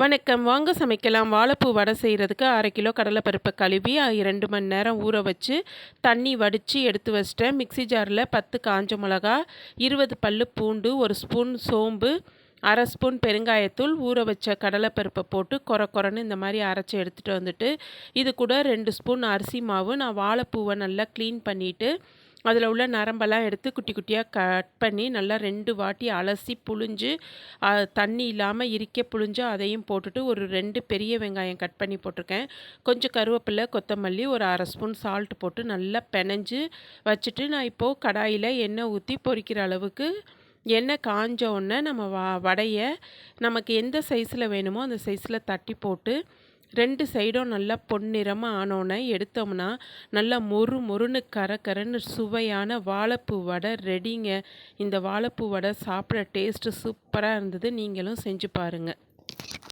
வணக்கம். வாங்க சமைக்கலாம். வாழைப்பூ வடை செய்கிறதுக்கு 1/2 கிலோ கடலைப்பருப்பை கழுவி 2 மணி நேரம் ஊற வச்சு தண்ணி வடித்து எடுத்து வச்சிட்டேன். மிக்ஸி ஜாரில் 10 காஞ்ச மிளகா, 20 பல்லு பூண்டு, 1 ஸ்பூன் சோம்பு, 1/2 ஸ்பூன் பெருங்காயத்தூள், ஊற வச்ச கடலைப்பருப்பை போட்டு கொரன்னு இந்த மாதிரி அரைச்சி எடுத்துகிட்டு வந்துட்டு, இது கூட 2 ஸ்பூன் அரிசி மாவு. நான் வாழைப்பூவை நல்லா க்ளீன் பண்ணிவிட்டு அதில் உள்ள நரம்பெல்லாம் எடுத்து குட்டி குட்டியாக கட் பண்ணி நல்லா 2 வாட்டி அலசி புழிஞ்சு தண்ணி இல்லாமல் இறுக்கிய புழிஞ்சு அதையும் போட்டுட்டு ஒரு 2 பெரிய வெங்காயம் கட் பண்ணி போட்டிருக்கேன். கொஞ்சம் கருவேப்பிலை, கொத்தமல்லி, ஒரு 1/2 ஸ்பூன் சால்ட் போட்டு நல்லா பெனஞ்சு வச்சுட்டு, நான் இப்போது கடாயில் எண்ணெய் ஊற்றி பொரிக்கிற அளவுக்கு எண்ணெய் காஞ்ச உடனே நம்ம வடையை நமக்கு எந்த சைஸில் வேணுமோ அந்த சைஸில் தட்டி போட்டு 2 சைடும் நல்லா பொன்னிறமாக ஆனோன்னே எடுத்தோம்னா நல்லா மொறுன்னு கரன்னு சுவையான வாழைப்பூ வடை ரெடிங்க. இந்த வாழைப்பூ வடை சாப்பிட டேஸ்ட்டு சூப்பராக இருந்தது. நீங்களும் செஞ்சு பாருங்கள்.